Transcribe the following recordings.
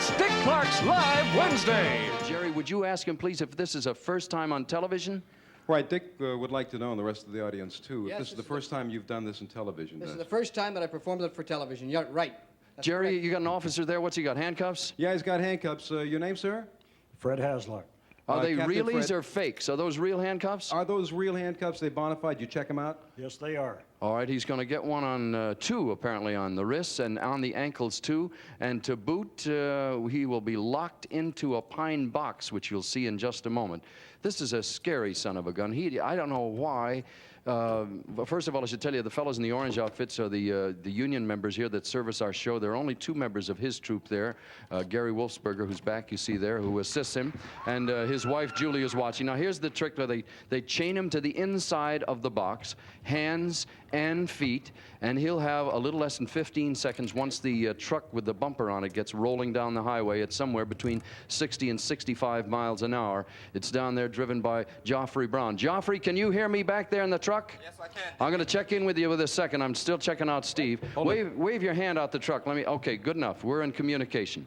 It's Dick Clark's Live Wednesday. Jerry, would you ask him, please, if this is a first time on television? Right, Dick would like to know, and the rest of the audience, too, Yes, if this is the first time you've done this in television. This is the first time that I performed it for television. You're right. That's Jerry, correct. you got an officer there. What's he got, handcuffs? Yeah, he's got handcuffs. Your name, sir? Fred Hasluck. Are they Captain realies Fred. or fakes? Are those real handcuffs? Are those real handcuffs? They bona fide? You check them out? Yes, they are. All right, he's going to get one on two, apparently, on the wrists and on the ankles, too. And to boot, he will be locked into a pine box, which you'll see in just a moment. This is a scary son of a gun. I don't know why. But first of all, I should tell you, the fellows in the orange outfits are the union members here that service our show. There are only two members of his troop there. Gary Wolfsberger, whose back you see there, who assists him, and his wife, Julie, is watching. Now, here's the trick where they chain him to the inside of the box, hands and feet, and he'll have a little less than 15 seconds once the truck with the bumper on it gets rolling down the highway. It's somewhere between 60 and 65 miles an hour. It's down there driven by Joffrey Brown. Joffrey, can you hear me back there in the truck? Yes, I can. I'm going to check in with you with a second. I'm still checking out Steve. Wave your hand out the truck. Okay, good enough. We're in communication.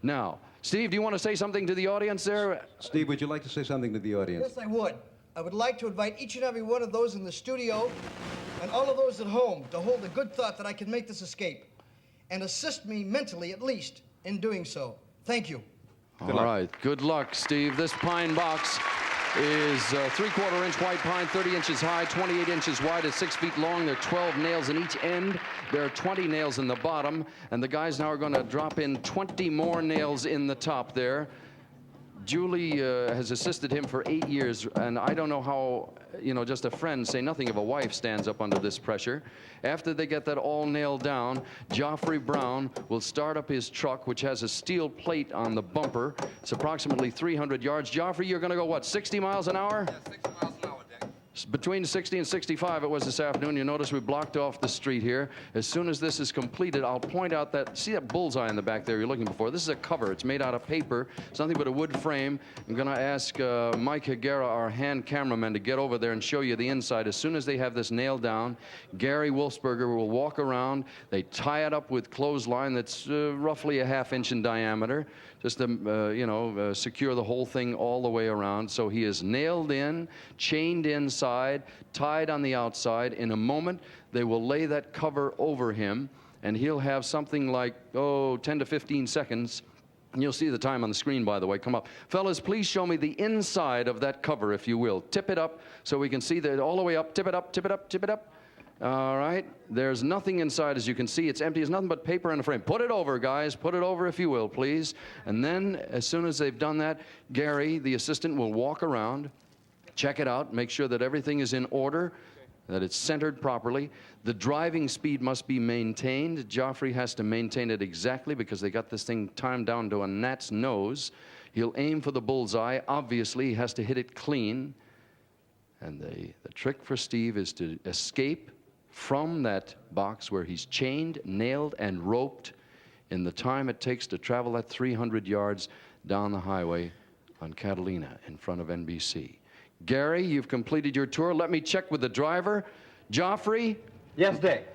Now, Steve, do you want to say something to the audience there? Steve, would you like to say something to the audience? Yes, I would. I would like to invite each and every one of those in the studio and all of those at home to hold a good thought that I can make this escape and assist me mentally, at least, in doing so. Thank you. All right. Good luck, Steve. This pine box is 3/4 inch white pine, 30 inches high, 28 inches wide, at 6 feet long. There are 12 nails in each end. There are 20 nails in the bottom, and the guys now are going to drop in 20 more nails in the top there. Julie has assisted him for 8 years, and I don't know how, just a friend, say nothing of a wife, stands up under this pressure. After they get that all nailed down, Joffrey Brown will start up his truck, which has a steel plate on the bumper. It's approximately 300 yards. Joffrey, you're going to go, what, 60 miles an hour? Yeah, 60 miles an hour, Dick. Between 60 and 65 it was this afternoon. You notice we blocked off the street here. As soon as this is completed, I'll point out see that bullseye in the back there you're looking for? This is a cover. It's made out of paper. It's nothing but a wood frame. I'm going to ask Mike Higuera, our hand cameraman, to get over there and show you the inside. As soon as they have this nailed down, Gary Wolfsberger will walk around. They tie it up with clothesline that's roughly a ½ inch in diameter, just to secure the whole thing all the way around. So he is nailed in, chained inside, tied on the outside. In a moment, they will lay that cover over him, and he'll have something like, 10 to 15 seconds. And you'll see the time on the screen, by the way, come up. Fellas, please show me the inside of that cover, if you will. Tip it up so we can see that all the way up. Tip it up, tip it up, tip it up. All right. There's nothing inside, as you can see. It's empty. It's nothing but paper and a frame. Put it over, guys. Put it over, if you will, please. And then, as soon as they've done that, Gary, the assistant, will walk around, check it out, make sure that everything is in order, that it's centered properly. The driving speed must be maintained. Joffrey has to maintain it exactly because they got this thing timed down to a gnat's nose. He'll aim for the bullseye. Obviously, he has to hit it clean. And the trick for Steve is to escape from that box where he's chained, nailed, and roped in the time it takes to travel that 300 yards down the highway on Catalina in front of NBC. Gary, you've completed your tour. Let me check with the driver. Joffrey? Yes, Dick.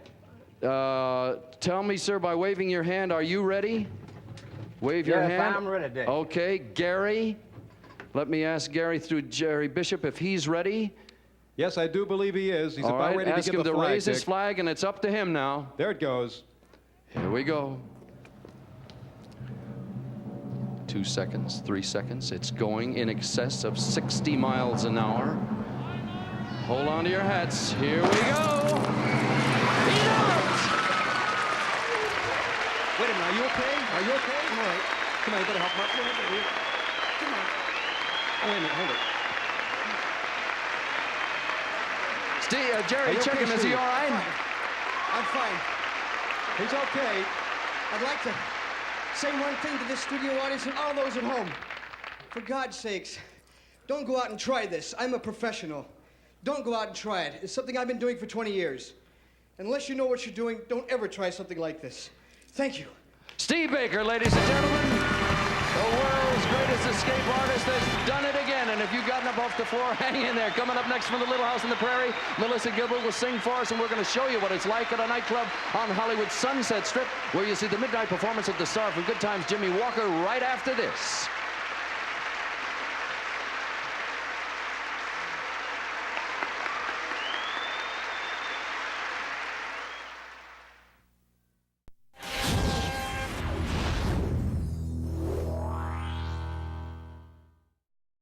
Tell me, sir, by waving your hand, are you ready? Wave your hand. Yes, I'm ready, Dick. Okay. Gary? Let me ask Gary through Jerry Bishop if he's ready. Yes, I do believe he is. He's All about right, ready to ask give him the to flag, raise his Dick. flag, and it's up to him now. There it goes. Here we go. 2 seconds, 3 seconds. It's going in excess of 60 miles an hour. Hold on to your hats. Here we go. He's out! Wait a minute. Are you okay? Are you okay? I'm all right. Come on, you better help him up. Come on. Oh, wait a minute. Hold it. Steve, Jerry, Are you check okay, him. Is he Steve? all right? I'm fine. He's okay. I'd like to say one thing to this studio audience and all those at home. For God's sakes, don't go out and try this. I'm a professional. Don't go out and try it. It's something I've been doing for 20 years. Unless you know what you're doing, don't ever try something like this. Thank you. Steve Baker, ladies and gentlemen. The world's greatest escape artist has done it again. And if you've gotten up off the floor, hang in there. Coming up next from the Little House on the Prairie, Melissa Gilbert will sing for us, and we're going to show you what it's like at a nightclub on Hollywood's Sunset Strip, where you see the midnight performance of the star from Good Times, Jimmy Walker, right after this.